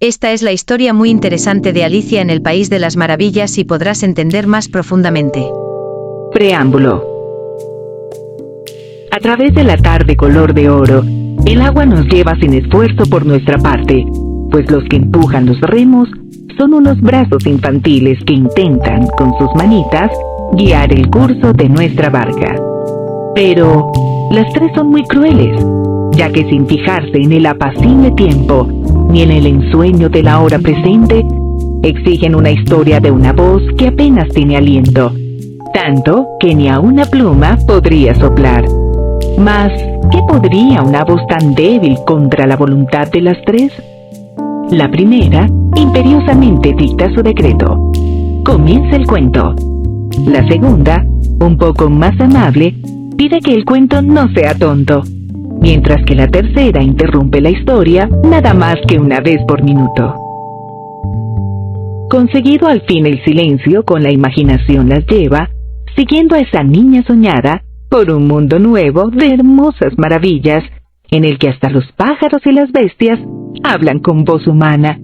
Esta es la historia muy interesante de Alicia en el País de las Maravillas y podrás entender más profundamente. Preámbulo. A través de la tarde color de oro, el agua nos lleva sin esfuerzo por nuestra parte, pues los que empujan los remos son unos brazos infantiles que intentan, con sus manitas, guiar el curso de nuestra barca. Pero las tres son muy crueles, ya que sin fijarse en el apacible tiempo, ni en el ensueño de la hora presente, exigen una historia de una voz que apenas tiene aliento, tanto que ni a una pluma podría soplar. Mas, ¿qué podría una voz tan débil contra la voluntad de las tres? La primera, imperiosamente dicta su decreto. Comienza el cuento. La segunda, un poco más amable, pide que el cuento no sea tonto, mientras que la tercera interrumpe la historia nada más que una vez por minuto. Conseguido al fin el silencio, con la imaginación las lleva, siguiendo a esa niña soñada, por un mundo nuevo de hermosas maravillas, en el que hasta los pájaros y las bestias hablan con voz humana,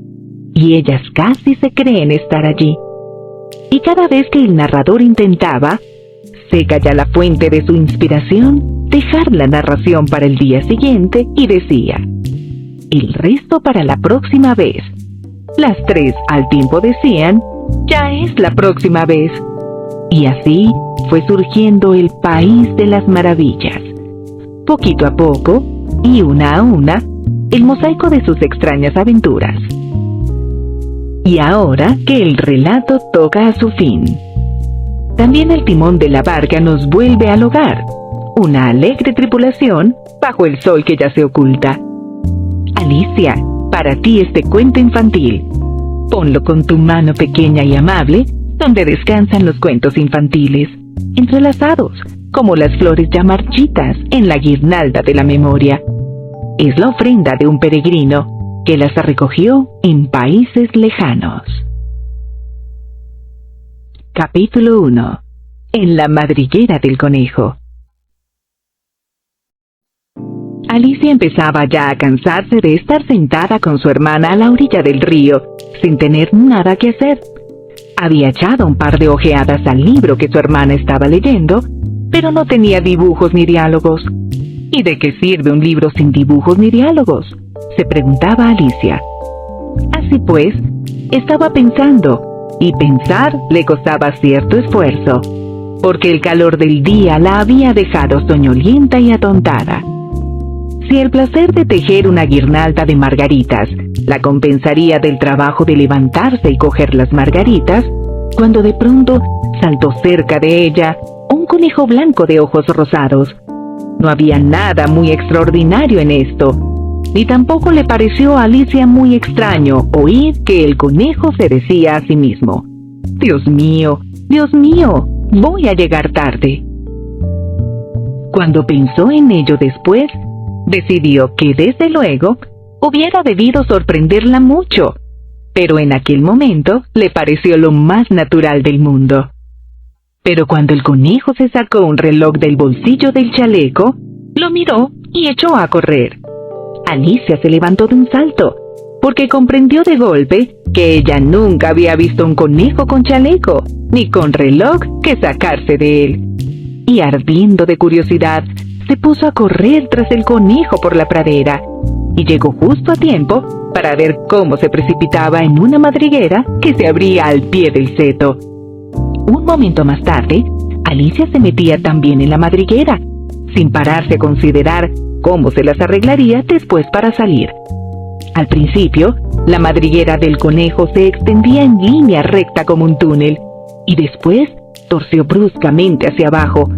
y ellas casi se creen estar allí. Y cada vez que el narrador intentaba, seca ya la fuente de su inspiración, dejar la narración para el día siguiente y decía: el resto para la próxima vez. Las tres al tiempo decían: ya es la próxima vez. Y así fue surgiendo el País de las Maravillas. Poquito a poco, y una a una, el mosaico de sus extrañas aventuras. Y ahora que el relato toca a su fin, también el timón de la barca nos vuelve al hogar, una alegre tripulación bajo el sol que ya se oculta. Alicia, para ti este cuento infantil. Ponlo con tu mano pequeña y amable, donde descansan los cuentos infantiles, entrelazados, como las flores ya marchitas en la guirnalda de la memoria. Es la ofrenda de un peregrino que las recogió en países lejanos. Capítulo 1. En la madriguera del conejo. Alicia empezaba ya a cansarse de estar sentada con su hermana a la orilla del río, sin tener nada que hacer. Había echado un par de ojeadas al libro que su hermana estaba leyendo, pero no tenía dibujos ni diálogos. ¿Y de qué sirve un libro sin dibujos ni diálogos?, se preguntaba Alicia. Así pues, estaba pensando, y pensar le costaba cierto esfuerzo, porque el calor del día la había dejado soñolienta y atontada. Si el placer de tejer una guirnalda de margaritas la compensaría del trabajo de levantarse y coger las margaritas, cuando de pronto saltó cerca de ella un conejo blanco de ojos rosados. No había nada muy extraordinario en esto, ni tampoco le pareció a Alicia muy extraño oír que el conejo se decía a sí mismo: Dios mío, voy a llegar tarde. Cuando pensó en ello después, decidió que desde luego hubiera debido sorprenderla mucho, pero en aquel momento le pareció lo más natural del mundo. Pero cuando el conejo se sacó un reloj del bolsillo del chaleco, lo miró y echó a correr. Alicia se levantó de un salto, porque comprendió de golpe que ella nunca había visto un conejo con chaleco, ni con reloj que sacarse de él. Y ardiendo de curiosidad, se puso a correr tras el conejo por la pradera, y llegó justo a tiempo para ver cómo se precipitaba en una madriguera que se abría al pie del seto. Un momento más tarde, Alicia se metía también en la madriguera, sin pararse a considerar cómo se las arreglaría después para salir. Al principio, la madriguera del conejo se extendía en línea recta como un túnel, y después torció bruscamente hacia abajo,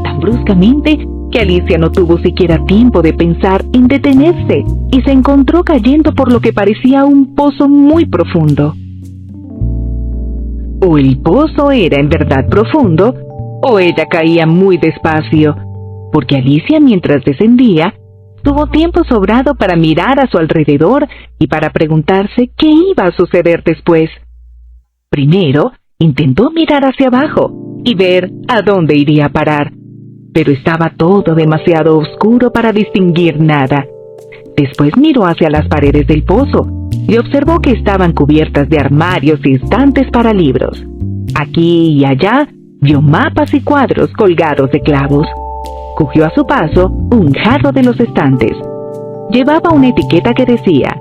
tan bruscamente que Alicia no tuvo siquiera tiempo de pensar en detenerse y se encontró cayendo por lo que parecía un pozo muy profundo. O el pozo era en verdad profundo, o ella caía muy despacio, porque Alicia, mientras descendía, tuvo tiempo sobrado para mirar a su alrededor y para preguntarse qué iba a suceder después. Primero, intentó mirar hacia abajo y ver a dónde iría a parar, pero estaba todo demasiado oscuro para distinguir nada. Después miró hacia las paredes del pozo y observó que estaban cubiertas de armarios y estantes para libros. Aquí y allá vio mapas y cuadros colgados de clavos. Cogió a su paso un jarro de los estantes. Llevaba una etiqueta que decía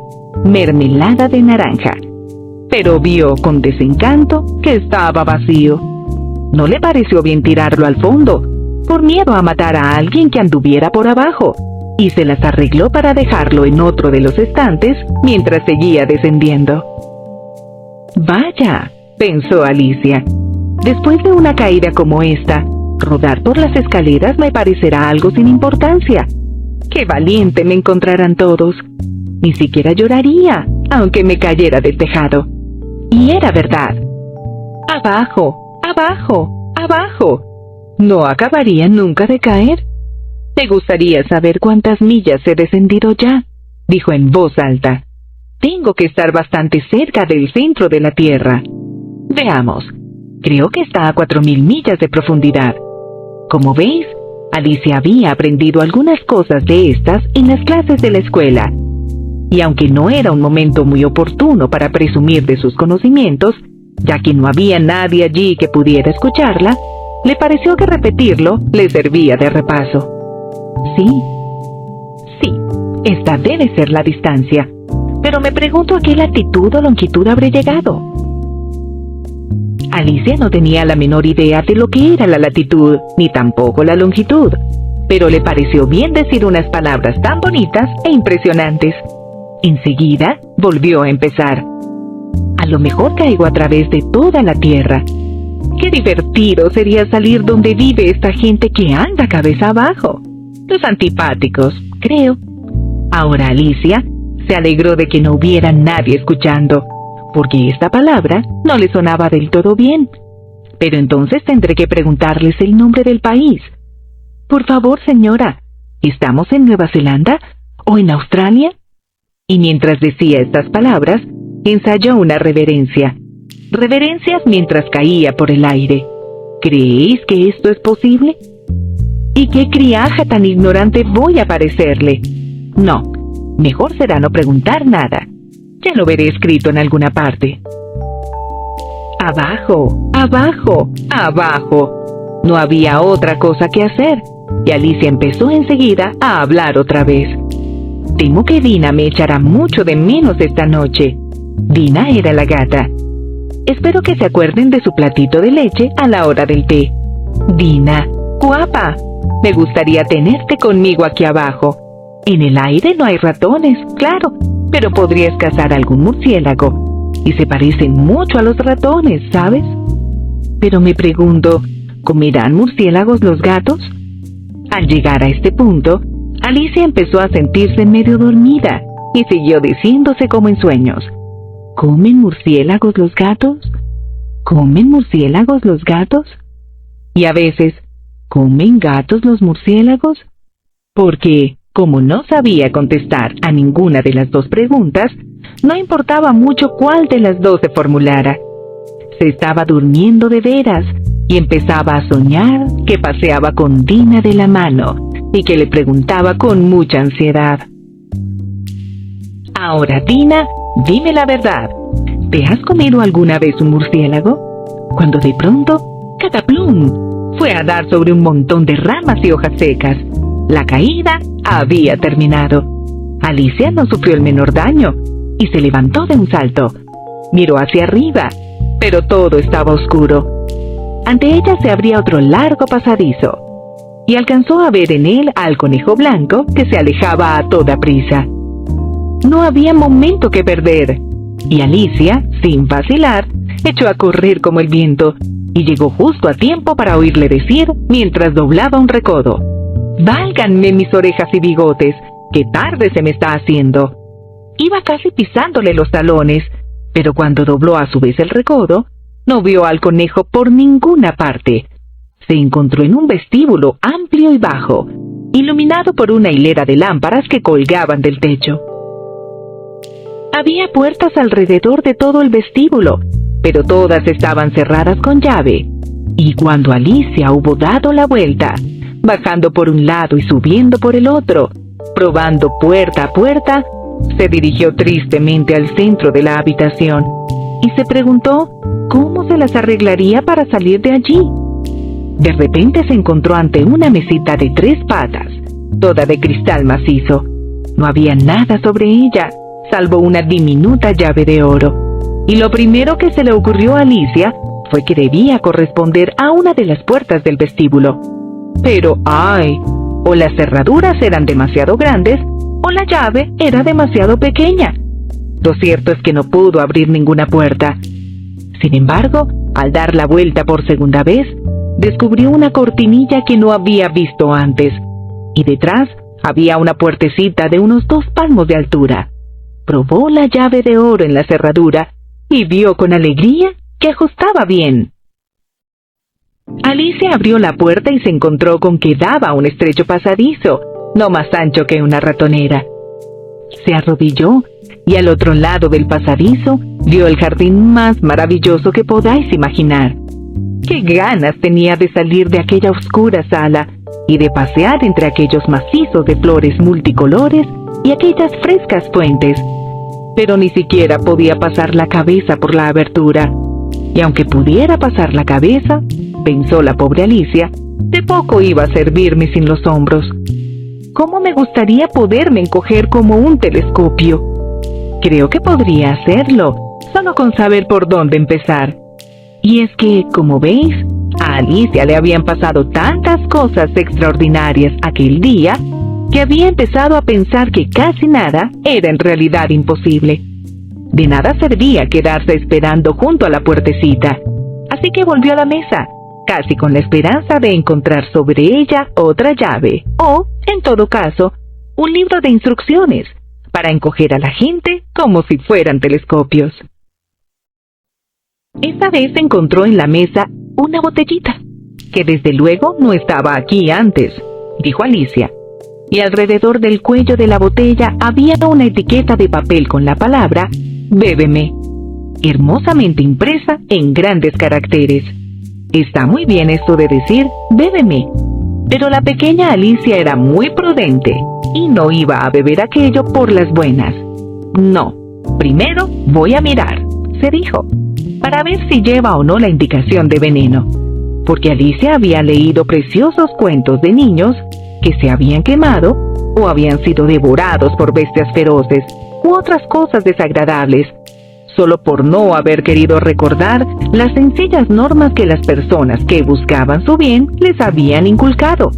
mermelada de naranja, pero vio con desencanto que estaba vacío. No le pareció bien tirarlo al fondo, por miedo a matar a alguien que anduviera por abajo, y se las arregló para dejarlo en otro de los estantes mientras seguía descendiendo. Vaya, pensó Alicia, después de una caída como esta, rodar por las escaleras me parecerá algo sin importancia. ¡Qué valiente me encontrarán todos! Ni siquiera lloraría, aunque me cayera del tejado. Y era verdad. Abajo, abajo, abajo. ¿No acabaría nunca de caer? ¿Te gustaría saber cuántas millas he descendido ya?, dijo en voz alta. Tengo que estar bastante cerca del centro de la Tierra. Veamos, creo que está a 4.000 millas de profundidad. Como veis, Alicia había aprendido algunas cosas de estas en las clases de la escuela. Y aunque no era un momento muy oportuno para presumir de sus conocimientos, ya que no había nadie allí que pudiera escucharla, le pareció que repetirlo le servía de repaso. Sí, esta debe ser la distancia, pero me pregunto a qué latitud o longitud habré llegado. Alicia no tenía la menor idea de lo que era la latitud, ni tampoco la longitud, pero le pareció bien decir unas palabras tan bonitas e impresionantes. Enseguida volvió a empezar. A lo mejor caigo a través de toda la tierra. Qué divertido sería salir donde vive esta gente que anda cabeza abajo. Los antipáticos, creo. Ahora Alicia se alegró de que no hubiera nadie escuchando, porque esta palabra no le sonaba del todo bien. Pero entonces tendré que preguntarles el nombre del país. Por favor, señora, ¿estamos en Nueva Zelanda o en Australia? Y mientras decía estas palabras, ensayó una reverencia. Reverencias mientras caía por el aire. ¿Creéis que esto es posible? ¿Y qué criaja tan ignorante voy a parecerle? No, mejor será no preguntar nada. Ya lo veré escrito en alguna parte. Abajo, abajo, abajo. No había otra cosa que hacer, y Alicia empezó enseguida a hablar otra vez. Temo que Dina me echará mucho de menos esta noche. Dina era la gata. Espero que se acuerden de su platito de leche a la hora del té. Dina, guapa, me gustaría tenerte conmigo aquí abajo. En el aire no hay ratones, claro, pero podrías cazar algún murciélago. Y se parecen mucho a los ratones, ¿sabes? Pero me pregunto, ¿comerán murciélagos los gatos? Al llegar a este punto, Alicia empezó a sentirse medio dormida y siguió diciéndose como en sueños. ¿Comen murciélagos los gatos? ¿Comen murciélagos los gatos? Y a veces, ¿comen gatos los murciélagos? Porque, como no sabía contestar a ninguna de las dos preguntas, no importaba mucho cuál de las dos se formulara. Se estaba durmiendo de veras y empezaba a soñar que paseaba con Dina de la mano y que le preguntaba con mucha ansiedad. Ahora, Dina, dime la verdad. ¿Te has comido alguna vez un murciélago? Cuando de pronto, ¡cataplum!, fue a dar sobre un montón de ramas y hojas secas. La caída había terminado. Alicia no sufrió el menor daño y se levantó de un salto. Miró hacia arriba, pero todo estaba oscuro. Ante ella se abría otro largo pasadizo y alcanzó a ver en él al conejo blanco que se alejaba a toda prisa. No había momento que perder, y Alicia, sin vacilar, echó a correr como el viento y llegó justo a tiempo para oírle decir mientras doblaba un recodo: «¡Válganme mis orejas y bigotes! ¡Qué tarde se me está haciendo!». Iba casi pisándole los talones, pero cuando dobló a su vez el recodo, no vio al conejo por ninguna parte. Se encontró en un vestíbulo amplio y bajo, iluminado por una hilera de lámparas que colgaban del techo. Había puertas alrededor de todo el vestíbulo, pero todas estaban cerradas con llave, y cuando Alicia hubo dado la vuelta, bajando por un lado y subiendo por el otro, Probando puerta a puerta, se dirigió tristemente al centro de la habitación y se preguntó cómo se las arreglaría para salir de allí. De repente se encontró ante una mesita de 3 patas, toda de cristal macizo. No había nada sobre ella, salvo una diminuta llave de oro. Y lo primero que se le ocurrió a Alicia fue que debía corresponder a una de las puertas del vestíbulo. Pero ¡ay! O las cerraduras eran demasiado grandes, o la llave era demasiado pequeña. Lo cierto es que no pudo abrir ninguna puerta. Sin embargo, al dar la vuelta por segunda vez, descubrió una cortinilla que no había visto antes, y detrás había una puertecita de unos 2 palmos de altura. Probó la llave de oro en la cerradura y vio con alegría que ajustaba bien. Alicia abrió la puerta y se encontró con que daba a un estrecho pasadizo, no más ancho que una ratonera. Se arrodilló y al otro lado del pasadizo vio el jardín más maravilloso que podáis imaginar. ¡Qué ganas tenía de salir de aquella oscura sala y de pasear entre aquellos macizos de flores multicolores y aquellas frescas fuentes! Pero ni siquiera podía pasar la cabeza por la abertura. Y aunque pudiera pasar la cabeza, pensó la pobre Alicia, de poco iba a servirme sin los hombros. ¿Cómo me gustaría poderme encoger como un telescopio? Creo que podría hacerlo, solo con saber por dónde empezar. Y es que, como veis, a Alicia le habían pasado tantas cosas extraordinarias aquel día, que había empezado a pensar que casi nada era en realidad imposible. De nada servía quedarse esperando junto a la puertecita, así que volvió a la mesa, casi con la esperanza de encontrar sobre ella otra llave, o, en todo caso, un libro de instrucciones, para encoger a la gente como si fueran telescopios. Esta vez encontró en la mesa una botellita, que desde luego no estaba aquí antes, dijo Alicia, y alrededor del cuello de la botella había una etiqueta de papel con la palabra «Bébeme», hermosamente impresa en grandes caracteres. Está muy bien esto de decir «Bébeme», pero la pequeña Alicia era muy prudente y no iba a beber aquello por las buenas. «No, primero voy a mirar», se dijo, para ver si lleva o no la indicación de veneno, porque Alicia había leído preciosos cuentos de niños que se habían quemado o habían sido devorados por bestias feroces u otras cosas desagradables, solo por no haber querido recordar las sencillas normas que las personas que buscaban su bien les habían inculcado,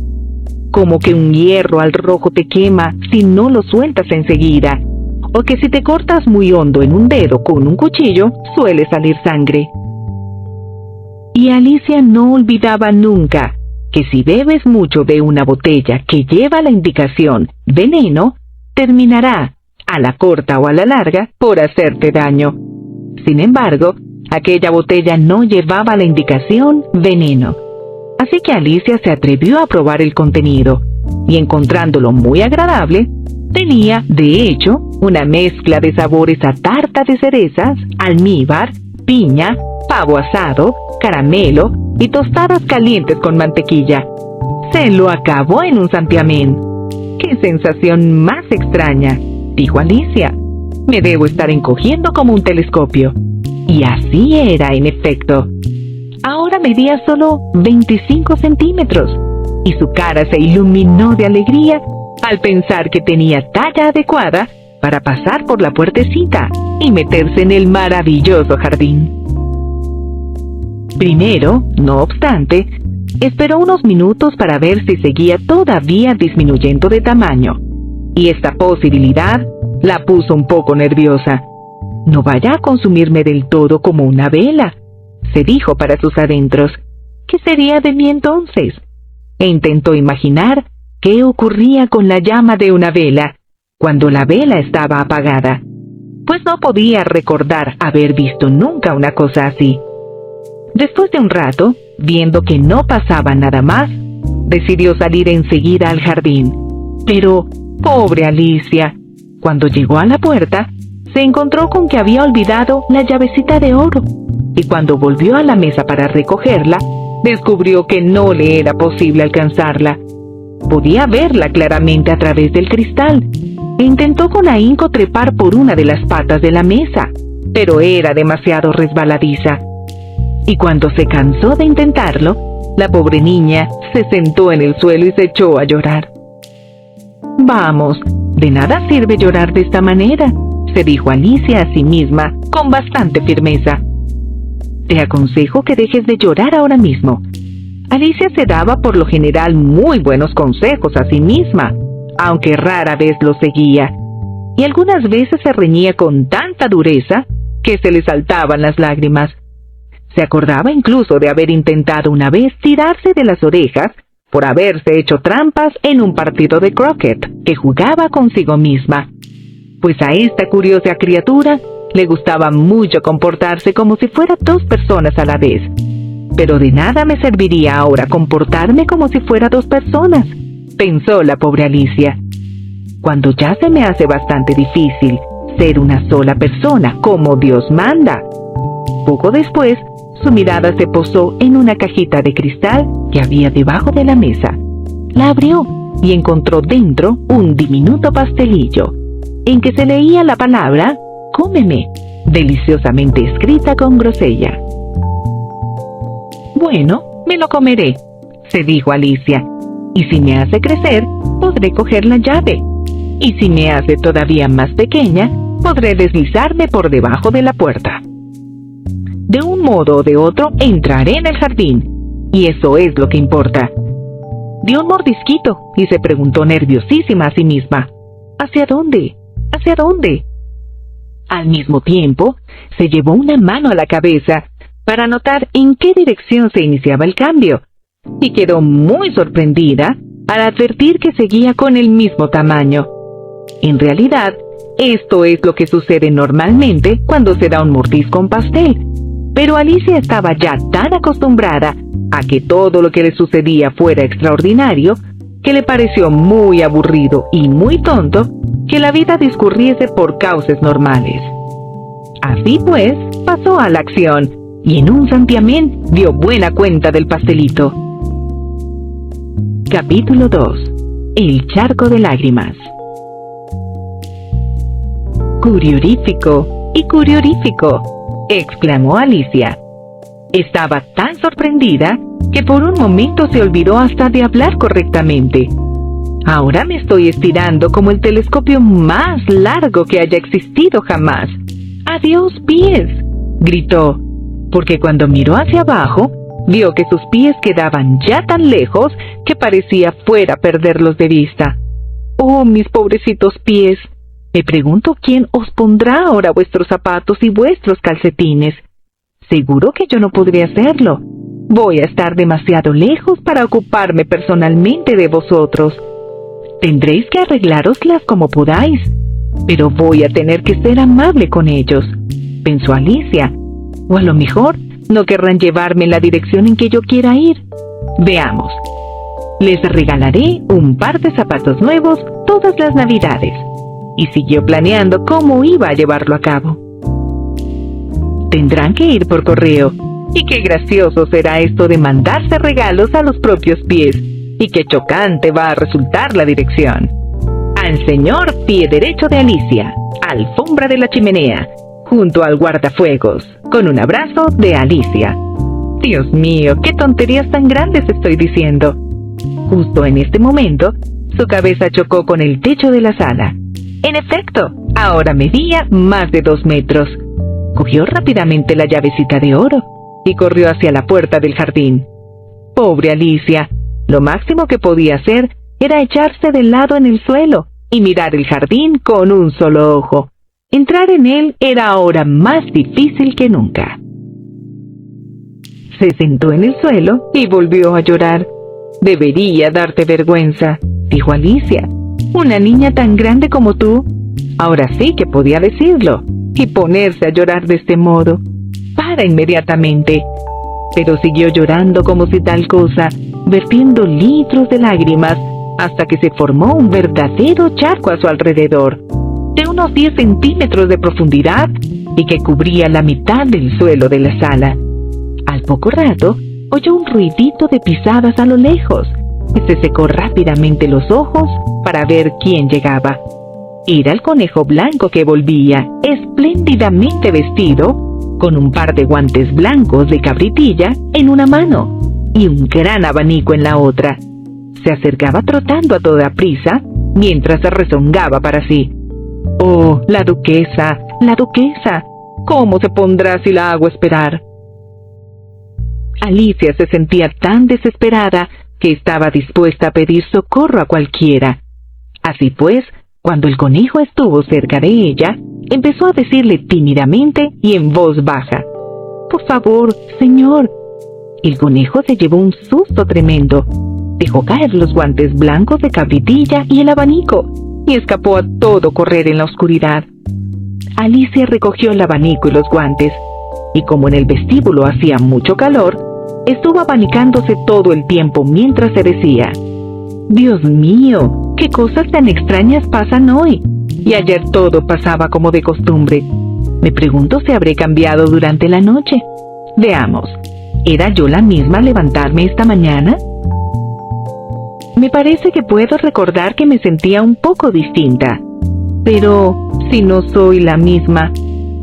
como que un hierro al rojo te quema si no lo sueltas enseguida, o que si te cortas muy hondo en un dedo con un cuchillo suele salir sangre. Y Alicia no olvidaba nunca que si bebes mucho de una botella que lleva la indicación veneno, terminará, a la corta o a la larga, por hacerte daño. Sin embargo, aquella botella no llevaba la indicación veneno. Así que Alicia se atrevió a probar el contenido, y encontrándolo muy agradable, tenía, de hecho, una mezcla de sabores a tarta de cerezas, almíbar, piña, pavo asado, caramelo y tostadas calientes con mantequilla. Se lo acabó en un santiamén. ¡Qué sensación más extraña!, dijo Alicia. Me debo estar encogiendo como un telescopio. Y así era, en efecto. Ahora medía solo 25 centímetros, y su cara se iluminó de alegría al pensar que tenía talla adecuada para pasar por la puertecita y meterse en el maravilloso jardín. Primero, no obstante, esperó unos minutos para ver si seguía todavía disminuyendo de tamaño, y esta posibilidad la puso un poco nerviosa. «No vaya a consumirme del todo como una vela», se dijo para sus adentros. «¿Qué sería de mí entonces?». E intentó imaginar qué ocurría con la llama de una vela cuando la vela estaba apagada, pues no podía recordar haber visto nunca una cosa así. Después de un rato, viendo que no pasaba nada más, decidió salir enseguida al jardín. Pero, pobre Alicia, cuando llegó a la puerta, se encontró con que había olvidado la llavecita de oro, y cuando volvió a la mesa para recogerla, descubrió que no le era posible alcanzarla. podía verla claramente a través del cristal. E intentó con ahínco trepar por una de las patas de la mesa, pero era demasiado resbaladiza. Y cuando se cansó de intentarlo, la pobre niña se sentó en el suelo y se echó a llorar. «Vamos, de nada sirve llorar de esta manera», se dijo Alicia a sí misma con bastante firmeza. «Te aconsejo que dejes de llorar ahora mismo». Alicia se daba por lo general muy buenos consejos a sí misma, aunque rara vez los seguía, y algunas veces se reñía con tanta dureza que se le saltaban las lágrimas. Se acordaba incluso de haber intentado una vez tirarse de las orejas por haberse hecho trampas en un partido de croquet que jugaba consigo misma, pues a esta curiosa criatura le gustaba mucho comportarse como si fuera dos personas a la vez. «Pero de nada me serviría ahora comportarme como si fuera dos personas», pensó la pobre Alicia. «Cuando ya se me hace bastante difícil ser una sola persona, como Dios manda». Poco después, su mirada se posó en una cajita de cristal que había debajo de la mesa. La abrió y encontró dentro un diminuto pastelillo, en que se leía la palabra «cómeme», deliciosamente escrita con grosella. «Bueno, me lo comeré», se dijo Alicia, «y si me hace crecer, podré coger la llave. Y si me hace todavía más pequeña, podré deslizarme por debajo de la puerta. De un modo o de otro, entraré en el jardín, y eso es lo que importa». Dio un mordisquito y se preguntó nerviosísima a sí misma, ¿hacia dónde? ¿Hacia dónde? Al mismo tiempo, se llevó una mano a la cabeza para notar en qué dirección se iniciaba el cambio, y quedó muy sorprendida al advertir que seguía con el mismo tamaño. En realidad, esto es lo que sucede normalmente cuando se da un mordisco a un pastel, pero Alicia estaba ya tan acostumbrada a que todo lo que le sucedía fuera extraordinario, que le pareció muy aburrido y muy tonto que la vida discurriese por cauces normales. Así pues, pasó a la acción, y en un santiamén dio buena cuenta del pastelito. Capítulo 2. El charco de lágrimas. «Curiorífico y curiorífico», exclamó Alicia. Estaba tan sorprendida que por un momento se olvidó hasta de hablar correctamente. «Ahora me estoy estirando como el telescopio más largo que haya existido jamás. ¡Adiós, pies!», gritó, porque cuando miró hacia abajo, vio que sus pies quedaban ya tan lejos que parecía fuera perderlos de vista. «Oh, mis pobrecitos pies, me pregunto quién os pondrá ahora vuestros zapatos y vuestros calcetines. Seguro que yo no podría hacerlo. Voy a estar demasiado lejos para ocuparme personalmente de vosotros. Tendréis que arreglároslas como podáis, pero voy a tener que ser amable con ellos», pensó Alicia. «O a lo mejor no querrán llevarme en la dirección en que yo quiera ir. Veamos. Les regalaré un par de zapatos nuevos todas las Navidades». Y siguió planeando cómo iba a llevarlo a cabo. «Tendrán que ir por correo. Y qué gracioso será esto de mandarse regalos a los propios pies. Y qué chocante va a resultar la dirección. Al señor pie derecho de Alicia, alfombra de la chimenea, junto al guardafuegos, con un abrazo de Alicia». Dios mío, qué tonterías tan grandes estoy diciendo. Justo en este momento, su cabeza chocó con el techo de la sala. En efecto, ahora medía más de 2 metros. Cogió rápidamente la llavecita de oro y corrió hacia la puerta del jardín. Pobre Alicia, lo máximo que podía hacer era echarse de lado en el suelo y mirar el jardín con un solo ojo. Entrar en él era ahora más difícil que nunca. Se sentó en el suelo y volvió a llorar. «Debería darte vergüenza», dijo Alicia. «Una niña tan grande como tú». Ahora sí que podía decirlo, y ponerse a llorar de este modo. «Para inmediatamente». Pero siguió llorando como si tal cosa, vertiendo litros de lágrimas, hasta que se formó un verdadero charco a su alrededor, de unos 10 centímetros de profundidad y que cubría la mitad del suelo de la sala. Al poco rato, oyó un ruidito de pisadas a lo lejos, y se secó rápidamente los ojos para ver quién llegaba. Era el conejo blanco que volvía, espléndidamente vestido, con un par de guantes blancos de cabritilla en una mano y un gran abanico en la otra. Se acercaba trotando a toda prisa, mientras se rezongaba para sí. «Oh, la duquesa, la duquesa, ¿cómo se pondrá si la hago esperar?». Alicia se sentía tan desesperada que estaba dispuesta a pedir socorro a cualquiera. Así pues, cuando el conejo estuvo cerca de ella, empezó a decirle tímidamente y en voz baja: «Por favor, señor». El conejo se llevó un susto tremendo. Dejó caer los guantes blancos de cabritilla y el abanico, y escapó a todo correr en la oscuridad. Alicia recogió el abanico y los guantes, y como en el vestíbulo hacía mucho calor, estuvo abanicándose todo el tiempo mientras se decía: «Dios mío, qué cosas tan extrañas pasan hoy, y ayer todo pasaba como de costumbre. Me pregunto si habré cambiado durante la noche. Veamos, ¿era yo la misma al levantarme esta mañana? Me parece que puedo recordar que me sentía un poco distinta. Pero, si no soy la misma,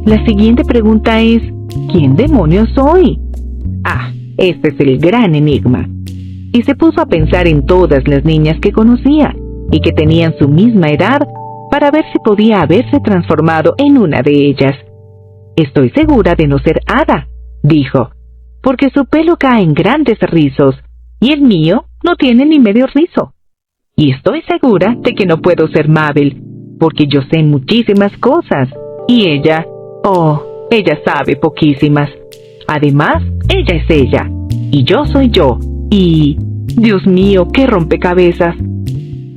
la siguiente pregunta es: ¿quién demonios soy? Ah, este es el gran enigma». Y se puso a pensar en todas las niñas que conocía y que tenían su misma edad para ver si podía haberse transformado en una de ellas. «Estoy segura de no ser Ada», dijo, «porque su pelo cae en grandes rizos y el mío no tiene ni medio rizo. Y estoy segura de que no puedo ser Mabel, porque yo sé muchísimas cosas y ella, ella sabe poquísimas. Además, ella es ella y yo soy yo. Y, Dios mío, qué rompecabezas.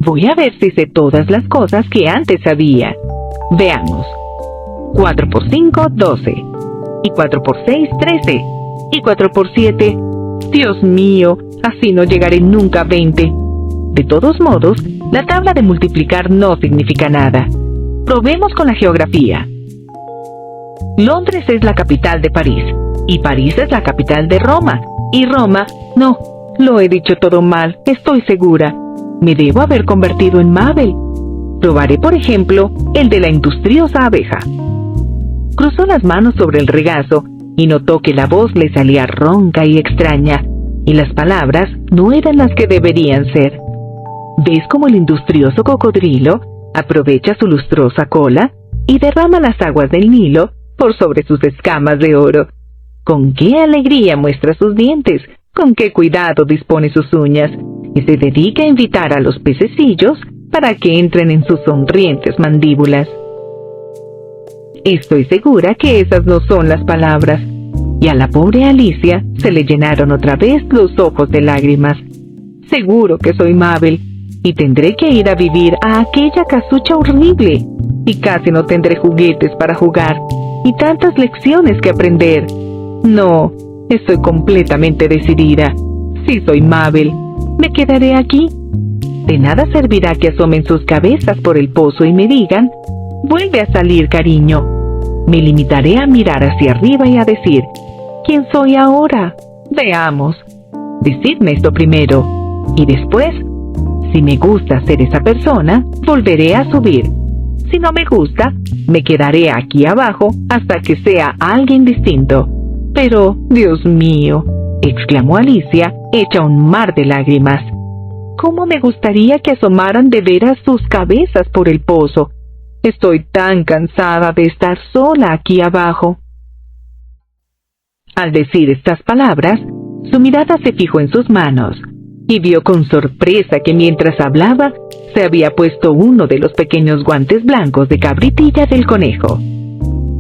Voy a ver si sé todas las cosas que antes sabía. Veamos. 4 por 5, 12. Y 4 por 6, 13. Y 4 por 7, Dios mío, así no llegaré nunca a 20. De todos modos, la tabla de multiplicar no significa nada. Probemos con la geografía. Londres es la capital de París, y París es la capital de Roma, y Roma... No, lo he dicho todo mal, estoy segura. Me debo haber convertido en Mabel. Probaré, por ejemplo, el de la industriosa abeja. Cruzó las manos sobre el regazo y notó que la voz le salía ronca y extraña, y las palabras no eran las que deberían ser. ¿Ves cómo el industrioso cocodrilo aprovecha su lustrosa cola y derrama las aguas del Nilo por sobre sus escamas de oro? Con qué alegría muestra sus dientes, con qué cuidado dispone sus uñas, y se dedica a invitar a los pececillos para que entren en sus sonrientes mandíbulas. Estoy segura que esas no son las palabras, y a la pobre Alicia se le llenaron otra vez los ojos de lágrimas. Seguro que soy Mabel, y tendré que ir a vivir a aquella casucha horrible, y casi no tendré juguetes para jugar, y tantas lecciones que aprender. No, estoy completamente decidida. Si soy Mabel, me quedaré aquí. De nada servirá que asomen sus cabezas por el pozo y me digan: «Vuelve a salir, cariño». Me limitaré a mirar hacia arriba y a decir: «¿Quién soy ahora? Veamos. Decidme esto primero, y después, si me gusta ser esa persona, volveré a subir. Si no me gusta, me quedaré aquí abajo hasta que sea alguien distinto». «Pero, Dios mío», exclamó Alicia, hecha un mar de lágrimas, «¿cómo me gustaría que asomaran de veras sus cabezas por el pozo? Estoy tan cansada de estar sola aquí abajo». Al decir estas palabras, su mirada se fijó en sus manos, y vio con sorpresa que mientras hablaba, se había puesto uno de los pequeños guantes blancos de cabritilla del conejo.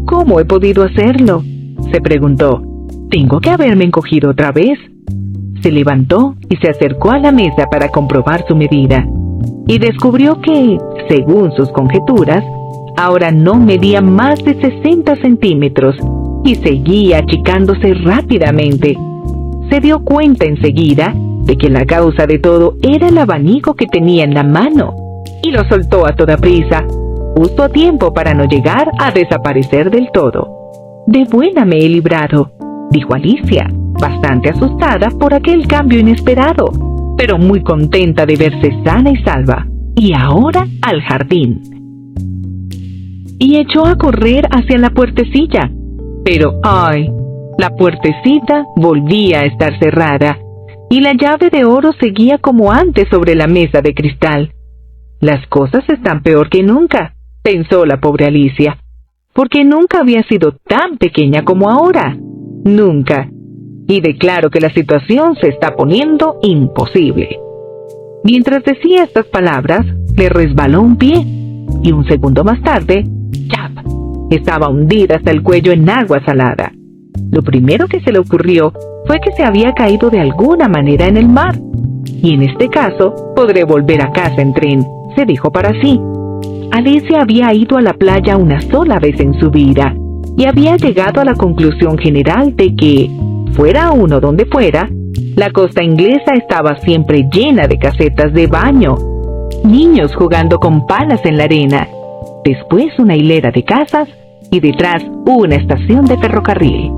«¿Cómo he podido hacerlo?», se preguntó. «¿Tengo que haberme encogido otra vez?». Se levantó y se acercó a la mesa para comprobar su medida, y descubrió que, según sus conjeturas, ahora no medía más de 60 centímetros y seguía achicándose rápidamente. Se dio cuenta enseguida de que la causa de todo era el abanico que tenía en la mano, y lo soltó a toda prisa, justo a tiempo para no llegar a desaparecer del todo. «De buena me he librado», dijo Alicia, bastante asustada por aquel cambio inesperado, pero muy contenta de verse sana y salva. Y ahora al jardín. Y echó a correr hacia la puertecilla. Pero ¡ay! La puertecita volvía a estar cerrada, y la llave de oro seguía como antes sobre la mesa de cristal. Las cosas están peor que nunca, pensó la pobre Alicia, porque nunca había sido tan pequeña como ahora. Nunca. Y declaro que la situación se está poniendo imposible. Mientras decía estas palabras, le resbaló un pie, y un segundo más tarde, ¡chap!, estaba hundida hasta el cuello en agua salada. Lo primero que se le ocurrió fue que se había caído de alguna manera en el mar. Y en este caso, podré volver a casa en tren, se dijo para sí. Alicia había ido a la playa una sola vez en su vida, y había llegado a la conclusión general de que, fuera uno donde fuera, la costa inglesa estaba siempre llena de casetas de baño, niños jugando con palas en la arena, después una hilera de casas y detrás una estación de ferrocarril.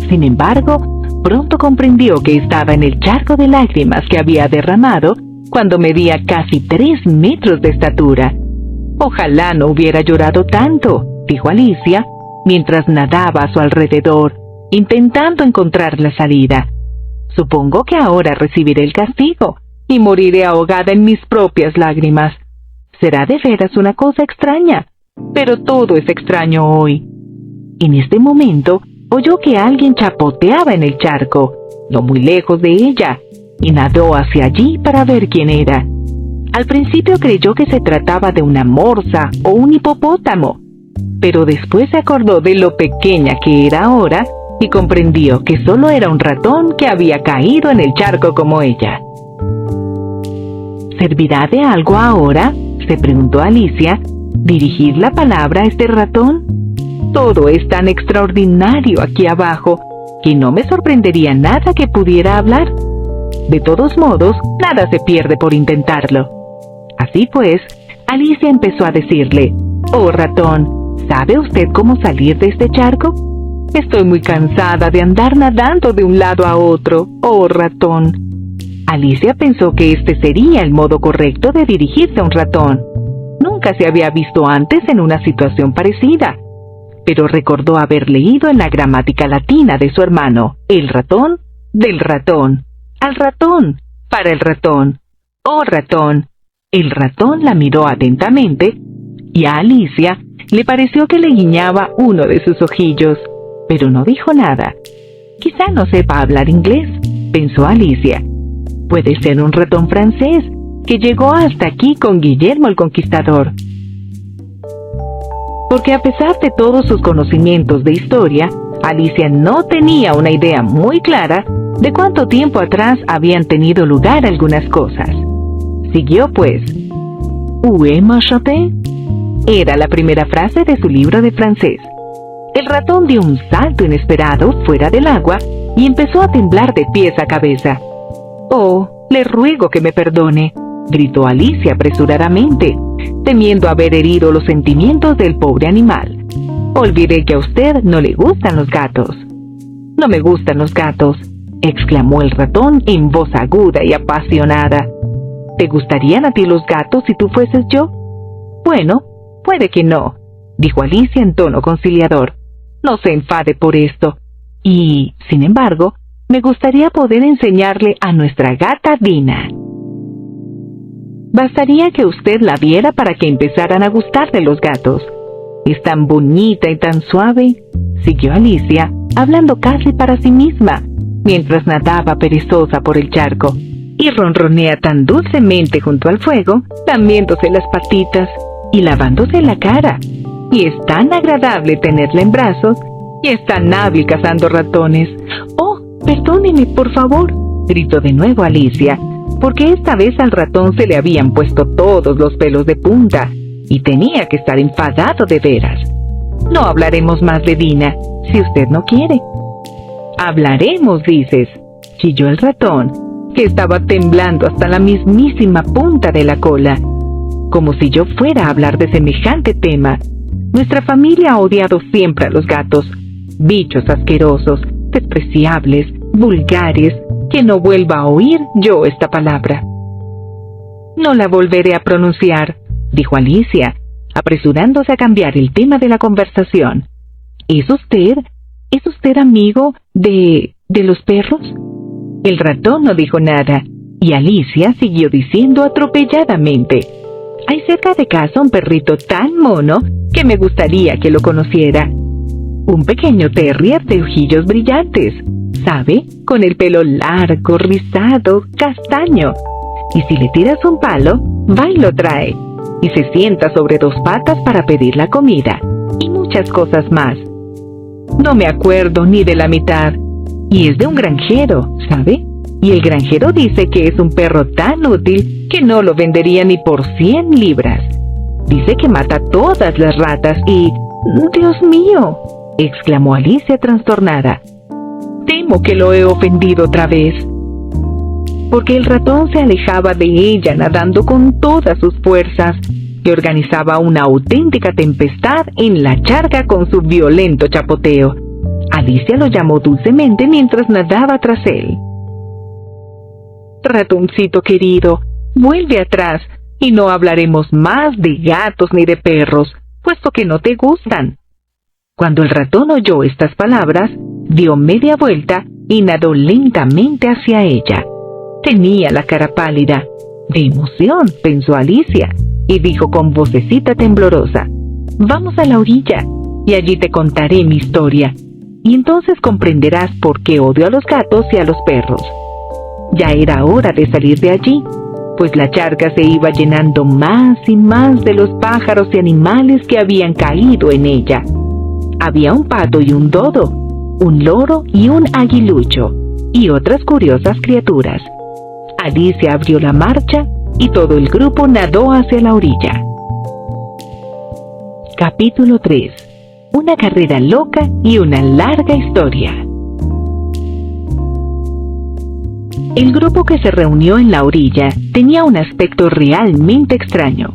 Sin embargo, pronto comprendió que estaba en el charco de lágrimas que había derramado cuando medía casi 3 metros de estatura. Ojalá no hubiera llorado tanto, dijo Alicia, mientras nadaba a su alrededor, intentando encontrar la salida. Supongo que ahora recibiré el castigo y moriré ahogada en mis propias lágrimas. Será de veras una cosa extraña, pero todo es extraño hoy. En este momento, oyó que alguien chapoteaba en el charco, no muy lejos de ella, y nadó hacia allí para ver quién era. Al principio creyó que se trataba de una morsa o un hipopótamo, pero después se acordó de lo pequeña que era ahora y comprendió que solo era un ratón que había caído en el charco como ella. ¿Servirá de algo ahora?, se preguntó Alicia, ¿dirigir la palabra a este ratón? Todo es tan extraordinario aquí abajo que no me sorprendería nada que pudiera hablar. De todos modos, nada se pierde por intentarlo. Así pues, Alicia empezó a decirle: «Oh, ratón, ¿sabe usted cómo salir de este charco? Estoy muy cansada de andar nadando de un lado a otro. Oh, ratón». Alicia pensó que este sería el modo correcto de dirigirse a un ratón. Nunca se había visto antes en una situación parecida, pero recordó haber leído en la gramática latina de su hermano: el ratón, del ratón, al ratón, para el ratón. Oh, ratón. El ratón la miró atentamente y a Alicia le pareció que le guiñaba uno de sus ojillos, pero no dijo nada. Quizá no sepa hablar inglés, pensó Alicia. Puede ser un ratón francés que llegó hasta aquí con Guillermo el Conquistador. Porque a pesar de todos sus conocimientos de historia, Alicia no tenía una idea muy clara de cuánto tiempo atrás habían tenido lugar algunas cosas. Siguió pues: «Où est ma chatte?» Era la primera frase de su libro de francés. El ratón dio un salto inesperado fuera del agua y empezó a temblar de pies a cabeza. «Oh, le ruego que me perdone», gritó Alicia apresuradamente, temiendo haber herido los sentimientos del pobre animal. «Olvidé que a usted no le gustan los gatos». «No me gustan los gatos», exclamó el ratón en voz aguda y apasionada. «¿Te gustarían a ti los gatos si tú fueses yo?» «Bueno, puede que no», dijo Alicia en tono conciliador. «No se enfade por esto. Y, sin embargo, me gustaría poder enseñarle a nuestra gata Dina. Bastaría que usted la viera para que empezaran a gustarle los gatos. Es tan bonita y tan suave», siguió Alicia, hablando casi para sí misma, mientras nadaba perezosa por el charco, «y ronronea tan dulcemente junto al fuego, lamiéndose las patitas y lavándose la cara. Y es tan agradable tenerla en brazos, y es tan hábil cazando ratones. ¡Oh, perdóneme, por favor!», gritó de nuevo Alicia, porque esta vez al ratón se le habían puesto todos los pelos de punta, y tenía que estar enfadado de veras. «No hablaremos más de Dina, si usted no quiere». «Hablaremos, dices», chilló el ratón, que estaba temblando hasta la mismísima punta de la cola. «Como si yo fuera a hablar de semejante tema. Nuestra familia ha odiado siempre a los gatos, bichos asquerosos, despreciables, vulgares, que no vuelva a oír yo esta palabra. No la volveré a pronunciar, dijo Alicia, apresurándose a cambiar el tema de la conversación. ¿Es usted amigo de los perros? El ratón no dijo nada, y Alicia siguió diciendo atropelladamente: hay cerca de casa un perrito tan mono que me gustaría que lo conociera. Un pequeño terrier de ojillos brillantes, ¿sabe? Con el pelo largo, rizado, castaño. Y si le tiras un palo, va y lo trae. Y se sienta sobre dos patas para pedir la comida. Y muchas cosas más. No me acuerdo ni de la mitad. Y es de un granjero, ¿sabe? Y el granjero dice que es un perro tan útil que no lo vendería ni por 100 libras. Dice que mata todas las ratas y... ¡Dios mío!, exclamó Alicia trastornada. Temo que lo he ofendido otra vez. Porque el ratón se alejaba de ella nadando con todas sus fuerzas, que organizaba una auténtica tempestad en la charca con su violento chapoteo. Alicia lo llamó dulcemente mientras nadaba tras él. Ratoncito querido, vuelve atrás y no hablaremos más de gatos ni de perros, puesto que no te gustan. Cuando el ratón oyó estas palabras, dio media vuelta y nadó lentamente hacia ella. Tenía la cara pálida. De emoción, pensó Alicia, y dijo con vocecita temblorosa: vamos a la orilla, y allí te contaré mi historia, y entonces comprenderás por qué odio a los gatos y a los perros. Ya era hora de salir de allí, pues la charca se iba llenando más y más de los pájaros y animales que habían caído en ella. Había un pato y un dodo, un loro y un aguilucho, y otras curiosas criaturas. Alicia abrió la marcha y todo el grupo nadó hacia la orilla. Capítulo 3. Una carrera loca y una larga historia. El grupo que se reunió en la orilla tenía un aspecto realmente extraño.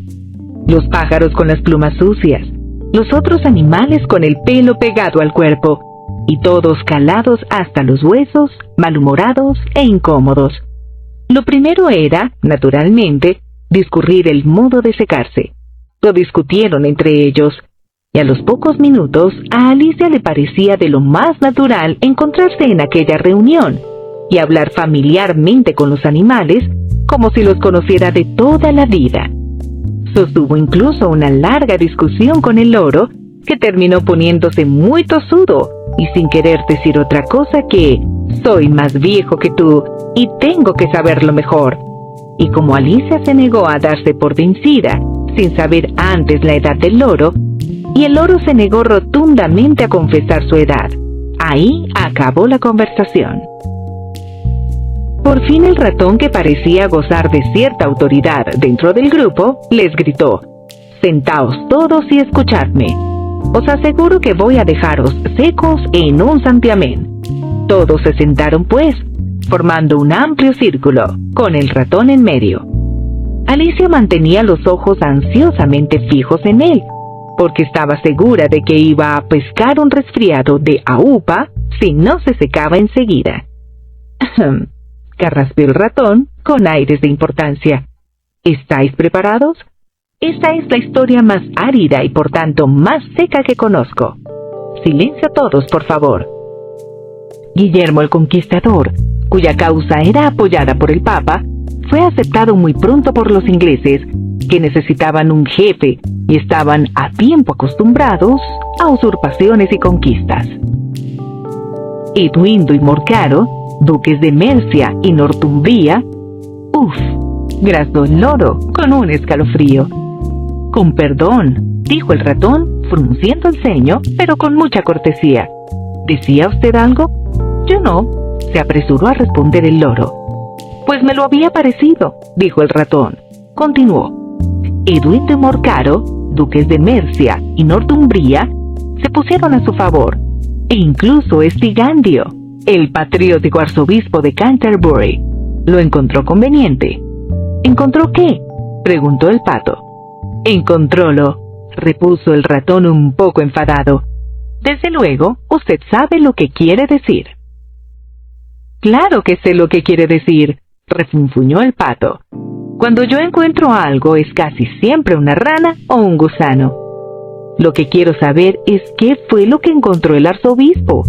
Los pájaros con las plumas sucias, los otros animales con el pelo pegado al cuerpo, y todos calados hasta los huesos, malhumorados e incómodos. Lo primero era, naturalmente, discurrir el modo de secarse. Lo discutieron entre ellos, y a los pocos minutos a Alicia le parecía de lo más natural encontrarse en aquella reunión y hablar familiarmente con los animales como si los conociera de toda la vida. Sostuvo incluso una larga discusión con el loro, que terminó poniéndose muy tosudo y sin querer decir otra cosa que: soy más viejo que tú y tengo que saberlo mejor. Y como Alicia se negó a darse por vencida, sin saber antes la edad del loro, y el loro se negó rotundamente a confesar su edad, ahí acabó la conversación. Por fin el ratón, que parecía gozar de cierta autoridad dentro del grupo, les gritó: «Sentaos todos y escuchadme. Os aseguro que voy a dejaros secos en un santiamén». Todos se sentaron pues, formando un amplio círculo, con el ratón en medio. Alicia mantenía los ojos ansiosamente fijos en él, porque estaba segura de que iba a pescar un resfriado de aupa si no se secaba enseguida. Carraspeó el ratón con aires de importancia. ¿Estáis preparados? Esta es la historia más árida y por tanto más seca que conozco. Silencio todos, por favor. Guillermo el Conquistador, cuya causa era apoyada por el Papa, fue aceptado muy pronto por los ingleses, que necesitaban un jefe y estaban a tiempo acostumbrados a usurpaciones y conquistas. Eduindo y Morcaro, duques de Mercia y Northumbria, graznó el loro con un escalofrío. «Con perdón», dijo el ratón, frunciendo el ceño, pero con mucha cortesía. «¿Decía usted algo?» «Yo no», se apresuró a responder el loro. «Pues me lo había parecido», dijo el ratón. Continuó: «Eduindo y Morcaro, duques de Mercia y Northumbria, se pusieron a su favor, e incluso Estigandio, el patriótico arzobispo de Canterbury, lo encontró conveniente». «¿Encontró qué?», preguntó el pato. «Encontrólo», repuso el ratón un poco enfadado. «Desde luego, usted sabe lo que quiere decir». Claro que sé lo que quiere decir, refunfuñó el pato. Cuando yo encuentro algo es casi siempre una rana o un gusano. Lo que quiero saber es qué fue lo que encontró el arzobispo.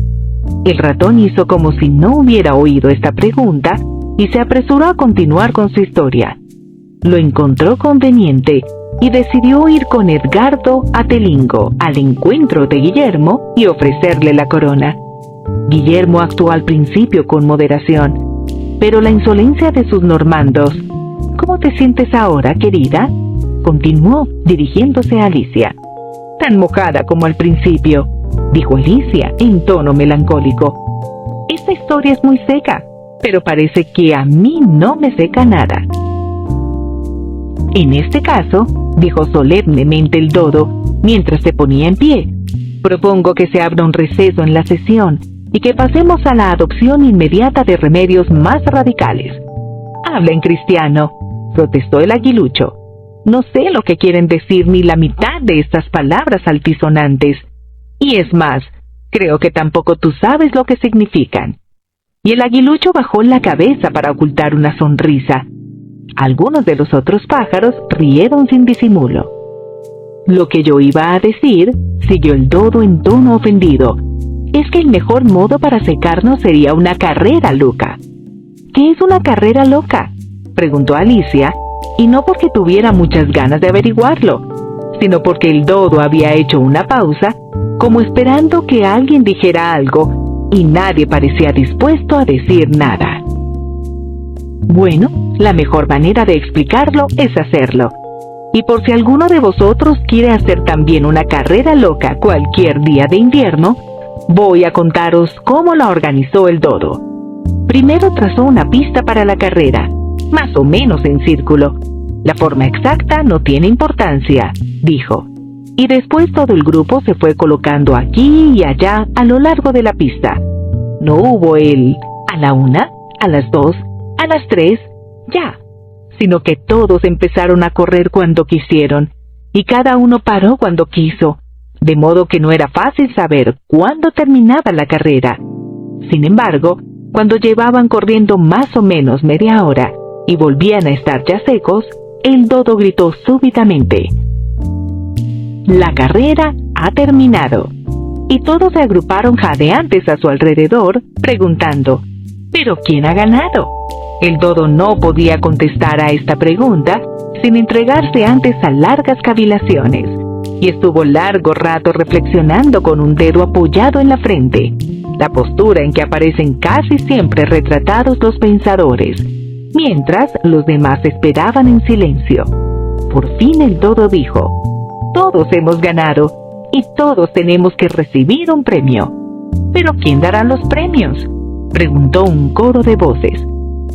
El ratón hizo como si no hubiera oído esta pregunta y se apresuró a continuar con su historia. Lo encontró conveniente y decidió ir con Edgardo a Telingo al encuentro de Guillermo y ofrecerle la corona. Guillermo actuó al principio con moderación, pero la insolencia de sus normandos... ¿Cómo te sientes ahora, querida?, continuó dirigiéndose a Alicia. Tan mojada como al principio, dijo Alicia en tono melancólico. Esta historia es muy seca, pero parece que a mí no me seca nada. En este caso, dijo solemnemente el dodo mientras se ponía en pie, propongo que se abra un receso en la sesión y que pasemos a la adopción inmediata de remedios más radicales. Habla en cristiano, protestó el aguilucho. No sé lo que quieren decir ni la mitad de estas palabras altisonantes. Y es más, creo que tampoco tú sabes lo que significan. Y el aguilucho bajó la cabeza para ocultar una sonrisa. Algunos de los otros pájaros rieron sin disimulo. Lo que yo iba a decir, siguió el dodo en tono ofendido, es que el mejor modo para secarnos sería una carrera loca. ¿Qué es una carrera loca?, preguntó Alicia, y no porque tuviera muchas ganas de averiguarlo, sino porque el dodo había hecho una pausa, como esperando que alguien dijera algo, y nadie parecía dispuesto a decir nada. Bueno, la mejor manera de explicarlo es hacerlo. Y por si alguno de vosotros quiere hacer también una carrera loca cualquier día de invierno, voy a contaros cómo la organizó el dodo. Primero trazó una pista para la carrera, más o menos en círculo. La forma exacta no tiene importancia, dijo. Y después todo el grupo se fue colocando aquí y allá a lo largo de la pista. No hubo el a la 1, a las 2, a las 3, ya, sino que todos empezaron a correr cuando quisieron, y cada uno paró cuando quiso, de modo que no era fácil saber cuándo terminaba la carrera. Sin embargo, cuando llevaban corriendo más o menos media hora y volvían a estar ya secos, el dodo gritó súbitamente: «La carrera ha terminado», y todos se agruparon jadeantes a su alrededor, preguntando: «¿Pero quién ha ganado?». El dodo no podía contestar a esta pregunta sin entregarse antes a largas cavilaciones, y estuvo largo rato reflexionando con un dedo apoyado en la frente, la postura en que aparecen casi siempre retratados los pensadores, mientras los demás esperaban en silencio. Por fin el dodo dijo: «Todos hemos ganado, y todos tenemos que recibir un premio». «¿Pero quién dará los premios?», preguntó un coro de voces.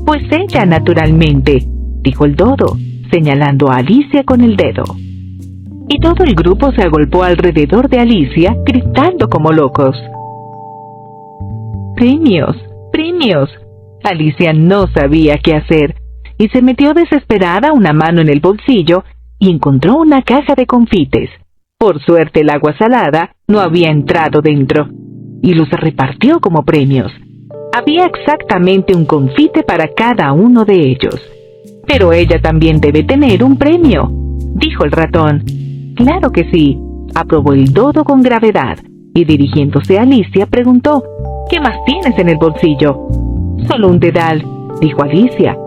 «Pues ella, naturalmente», dijo el dodo, señalando a Alicia con el dedo. Y todo el grupo se agolpó alrededor de Alicia, gritando como locos. «¡Premios! ¡Premios!». Alicia no sabía qué hacer, y se metió desesperada una mano en el bolsillo y encontró una caja de confites. Por suerte el agua salada no había entrado dentro, y los repartió como premios. Había exactamente un confite para cada uno de ellos. «Pero ella también debe tener un premio», dijo el ratón. «Claro que sí», aprobó el dodo con gravedad, y dirigiéndose a Alicia preguntó: «¿Qué más tienes en el bolsillo?». «Solo un dedal», dijo Alicia.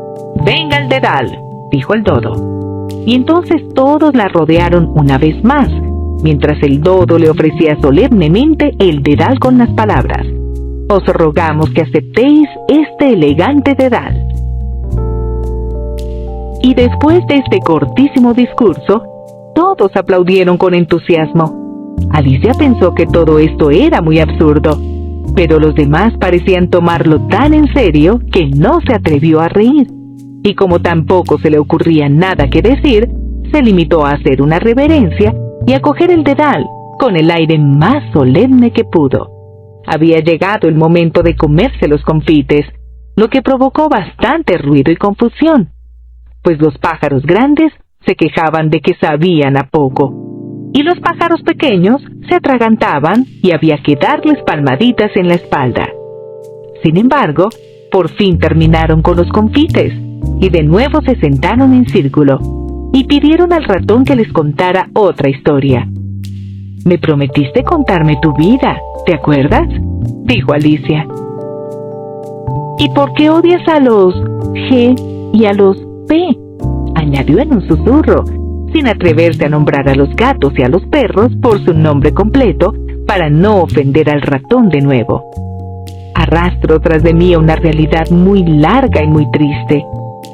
«Venga el dedal», dijo el dodo. Y entonces todos la rodearon una vez más, mientras el dodo le ofrecía solemnemente el dedal con las palabras: «Os rogamos que aceptéis este elegante dedal». Y después de este cortísimo discurso, todos aplaudieron con entusiasmo. Alicia pensó que todo esto era muy absurdo, pero los demás parecían tomarlo tan en serio que no se atrevió a reír. Y como tampoco se le ocurría nada que decir, se limitó a hacer una reverencia y a coger el dedal con el aire más solemne que pudo. Había llegado el momento de comerse los confites, lo que provocó bastante ruido y confusión, pues los pájaros grandes se quejaban de que sabían a poco, y los pájaros pequeños se atragantaban y había que darles palmaditas en la espalda. Sin embargo, Por fin terminaron con los confites y de nuevo se sentaron en círculo y pidieron al ratón que les contara otra historia. «Me prometiste contarme tu vida, ¿te acuerdas?», dijo Alicia. «¿Y por qué odias a los G y a los P?», añadió en un susurro, sin atreverse a nombrar a los gatos y a los perros por su nombre completo para no ofender al ratón de nuevo. «Arrastro tras de mí una realidad muy larga y muy triste»,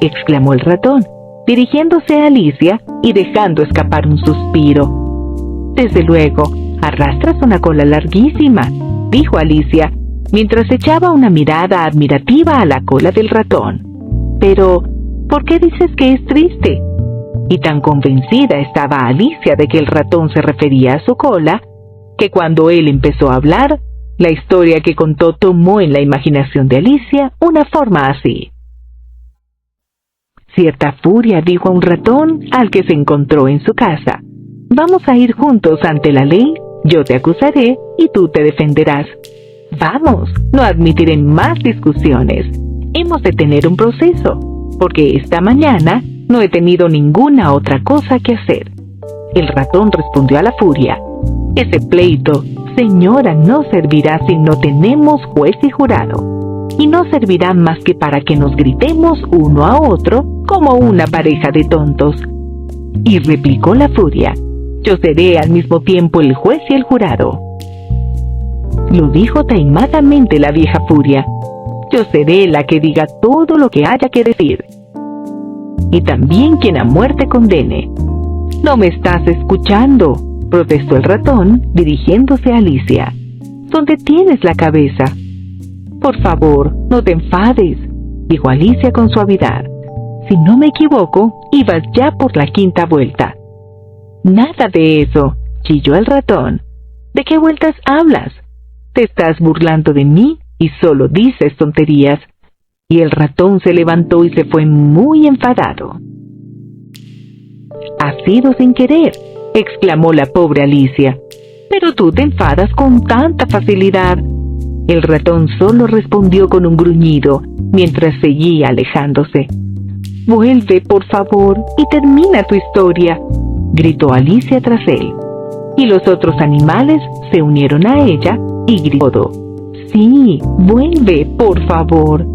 exclamó el ratón, dirigiéndose a Alicia y dejando escapar un suspiro. «Desde luego, arrastras una cola larguísima», dijo Alicia, mientras echaba una mirada admirativa a la cola del ratón. «Pero, ¿por qué dices que es triste?». Y tan convencida estaba Alicia de que el ratón se refería a su cola, que cuando él empezó a hablar, la historia que contó tomó en la imaginación de Alicia una forma así. Cierta furia dijo a un ratón al que se encontró en su casa: «Vamos a ir juntos ante la ley, yo te acusaré y tú te defenderás. Vamos, no admitiré más discusiones. Hemos de tener un proceso, porque esta mañana no he tenido ninguna otra cosa que hacer». El ratón respondió a la furia: «Ese pleito, señora, no servirá si no tenemos juez y jurado, y no servirá más que para que nos gritemos uno a otro como una pareja de tontos». Y replicó la furia: «Yo seré al mismo tiempo el juez y el jurado». Lo dijo taimadamente la vieja furia: «Yo seré la que diga todo lo que haya que decir, y también quien a muerte condene». «No me estás escuchando», protestó el ratón, dirigiéndose a Alicia. «¿Dónde tienes la cabeza?». «Por favor, no te enfades», dijo Alicia con suavidad. «Si no me equivoco, ibas ya por la quinta vuelta». «Nada de eso», chilló el ratón. «¿De qué vueltas hablas? Te estás burlando de mí y solo dices tonterías». Y el ratón se levantó y se fue muy enfadado. «Ha sido sin querer», exclamó la pobre Alicia. «Pero tú te enfadas con tanta facilidad». El ratón solo respondió con un gruñido mientras seguía alejándose. «Vuelve, por favor, y termina tu historia», gritó Alicia tras él. Y los otros animales se unieron a ella y gritó: «Sí, vuelve, por favor».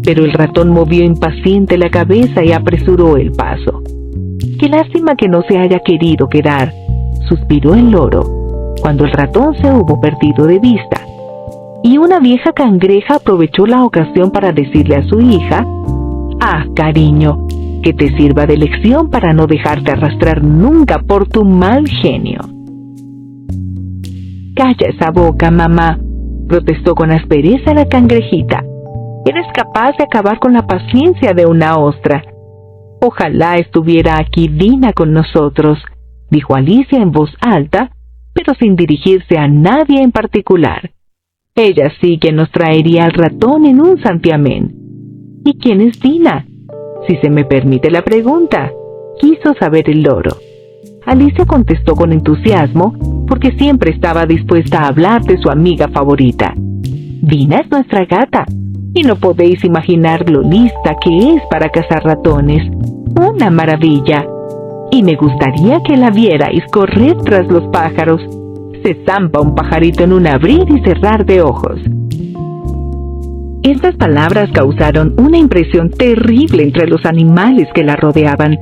Pero el ratón movió impaciente la cabeza y apresuró el paso. «Qué lástima que no se haya querido quedar», suspiró el loro, cuando el ratón se hubo perdido de vista. Y una vieja cangreja aprovechó la ocasión para decirle a su hija: «Ah, cariño, que te sirva de lección para no dejarte arrastrar nunca por tu mal genio». «Calla esa boca, mamá», protestó con aspereza la cangrejita. «Eres capaz de acabar con la paciencia de una ostra». «Ojalá estuviera aquí Dina con nosotros», dijo Alicia en voz alta, pero sin dirigirse a nadie en particular. «Ella sí que nos traería al ratón en un santiamén». «¿Y quién es Dina?, si se me permite la pregunta», quiso saber el loro. Alicia contestó con entusiasmo, porque siempre estaba dispuesta a hablar de su amiga favorita. «Dina es nuestra gata, y no podéis imaginar lo lista que es para cazar ratones. ¡Una maravilla! Y me gustaría que la vierais correr tras los pájaros. Se zampa un pajarito en un abrir y cerrar de ojos». Estas palabras causaron una impresión terrible entre los animales que la rodeaban.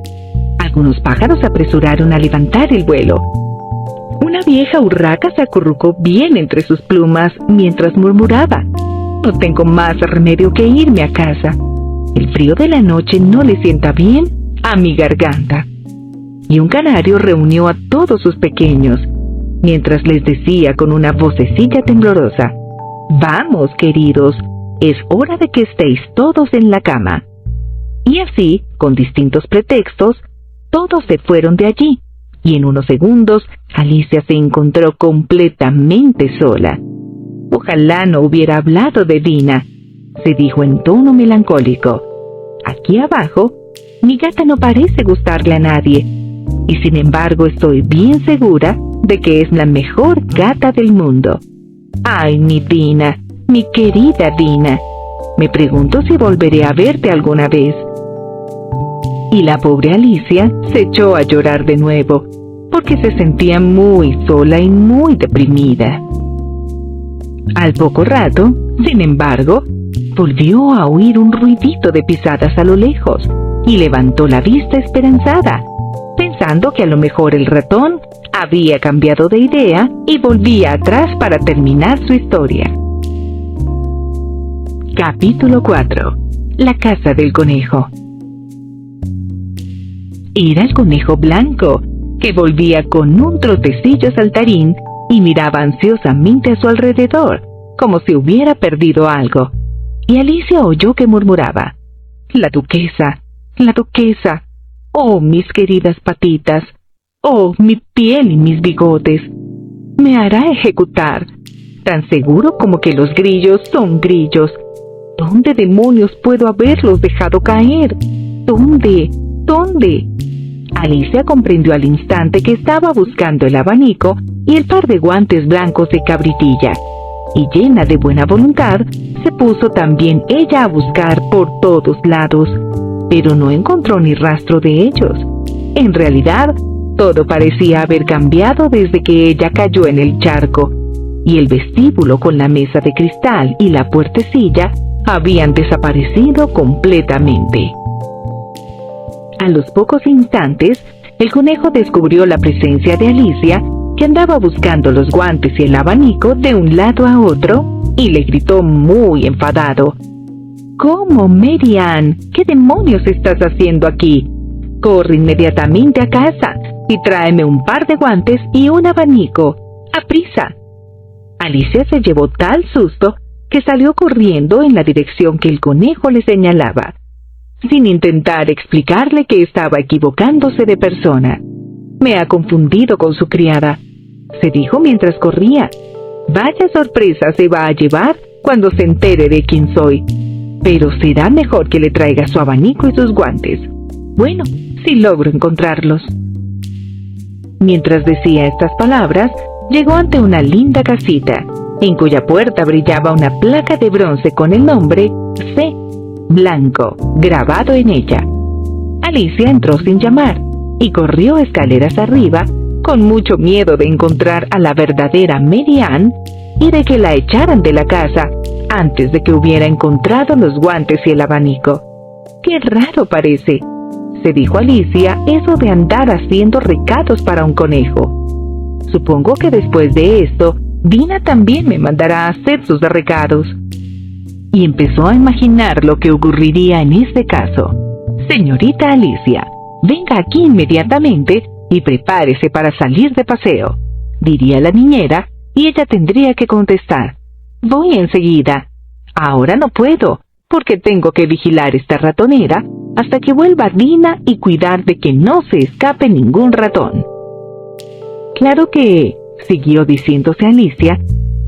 Algunos pájaros se apresuraron a levantar el vuelo. Una vieja urraca se acurrucó bien entre sus plumas mientras murmuraba: «No tengo más remedio que irme a casa. El frío de la noche no le sienta bien a mi garganta». Y un canario reunió a todos sus pequeños, mientras les decía con una vocecilla temblorosa: «Vamos, queridos, es hora de que estéis todos en la cama». Y así, con distintos pretextos, todos se fueron de allí, y en unos segundos Alicia se encontró completamente sola. «Ojalá no hubiera hablado de Dina», se dijo en tono melancólico. «Aquí abajo, mi gata no parece gustarle a nadie, y sin embargo estoy bien segura de que es la mejor gata del mundo. ¡Ay, mi Dina, mi querida Dina! Me pregunto si volveré a verte alguna vez. Y la pobre Alicia se echó a llorar de nuevo, porque se sentía muy sola y muy deprimida. Al poco rato, sin embargo, volvió a oír un ruidito de pisadas a lo lejos y levantó la vista esperanzada, pensando que a lo mejor el ratón había cambiado de idea y volvía atrás para terminar su historia. Capítulo 4. La casa del conejo. Era el conejo Blanco, que volvía con un trotecillo saltarín y miraba ansiosamente a su alrededor, como si hubiera perdido algo. Y Alicia oyó que murmuraba: «La duquesa, la duquesa, oh mis queridas patitas, oh mi piel y mis bigotes, me hará ejecutar, tan seguro como que los grillos son grillos. ¿Dónde demonios puedo haberlos dejado caer? ¿Dónde? ¿Dónde?» Alicia comprendió al instante que estaba buscando el abanico y el par de guantes blancos de cabritilla, y llena de buena voluntad, se puso también ella a buscar por todos lados, pero no encontró ni rastro de ellos. En realidad, todo parecía haber cambiado desde que ella cayó en el charco, y el vestíbulo con la mesa de cristal y la puertecilla habían desaparecido completamente. A los pocos instantes, el conejo descubrió la presencia de Alicia, que andaba buscando los guantes y el abanico de un lado a otro, y le gritó muy enfadado: «¿Cómo, Mary Ann? ¿Qué demonios estás haciendo aquí? Corre inmediatamente a casa y tráeme un par de guantes y un abanico. ¡Aprisa!». Alicia se llevó tal susto que salió corriendo en la dirección que el conejo le señalaba, sin intentar explicarle que estaba equivocándose de persona. «Me ha confundido con su criada», se dijo mientras corría. «Vaya sorpresa se va a llevar cuando se entere de quién soy. Pero será mejor que le traiga su abanico y sus guantes. Bueno, si logro encontrarlos». Mientras decía estas palabras, llegó ante una linda casita, en cuya puerta brillaba una placa de bronce con el nombre C. Blanco grabado en ella. Alicia entró sin llamar y corrió escaleras arriba, con mucho miedo de encontrar a la verdadera Mary Ann y de que la echaran de la casa antes de que hubiera encontrado los guantes y el abanico. «Qué raro parece», se dijo Alicia, «eso de andar haciendo recados para un conejo. Supongo que después de esto, Dina también me mandará a hacer sus recados». Y empezó a imaginar lo que ocurriría en este caso. «Señorita Alicia, venga aquí inmediatamente y prepárese para salir de paseo», diría la niñera, y ella tendría que contestar: «Voy enseguida. Ahora no puedo, porque tengo que vigilar esta ratonera hasta que vuelva Dina y cuidar de que no se escape ningún ratón». Claro que, siguió diciéndose Alicia,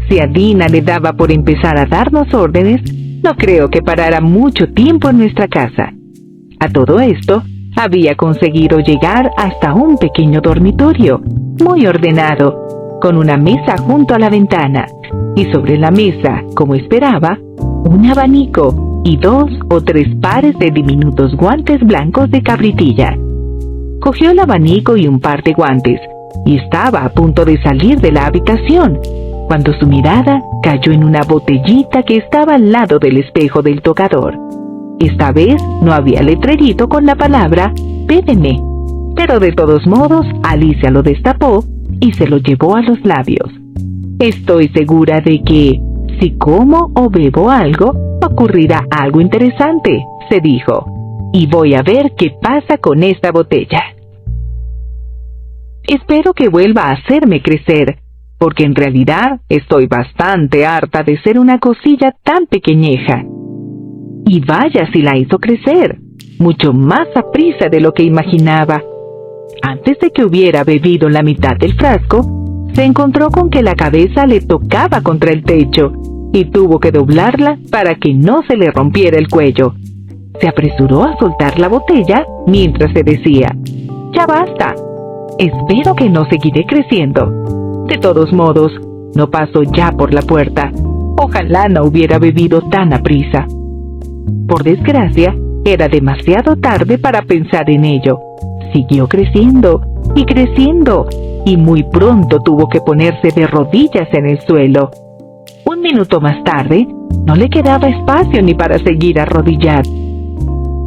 si a Dina le daba por empezar a darnos órdenes, no creo que parara mucho tiempo en nuestra casa. A todo esto, había conseguido llegar hasta un pequeño dormitorio, muy ordenado, con una mesa junto a la ventana, y sobre la mesa, como esperaba, un abanico y 2 o 3 pares de diminutos guantes blancos de cabritilla. Cogió el abanico y un par de guantes, y estaba a punto de salir de la habitación, cuando su mirada cayó en una botellita que estaba al lado del espejo del tocador. Esta vez no había letrerito con la palabra «Bébeme», pero de todos modos Alicia lo destapó y se lo llevó a los labios. «Estoy segura de que, si como o bebo algo, ocurrirá algo interesante», se dijo, «y voy a ver qué pasa con esta botella. Espero que vuelva a hacerme crecer, porque en realidad estoy bastante harta de ser una cosilla tan pequeñeja». Y vaya si la hizo crecer, mucho más aprisa de lo que imaginaba. Antes de que hubiera bebido la mitad del frasco, se encontró con que la cabeza le tocaba contra el techo y tuvo que doblarla para que no se le rompiera el cuello. Se apresuró a soltar la botella mientras se decía: «Ya basta. Espero que no seguiré creciendo. De todos modos, no paso ya por la puerta. Ojalá no hubiera bebido tan aprisa». Por desgracia, era demasiado tarde para pensar en ello. Siguió creciendo y creciendo, y muy pronto tuvo que ponerse de rodillas en el suelo. Un minuto más tarde, no le quedaba espacio ni para seguir arrodillado.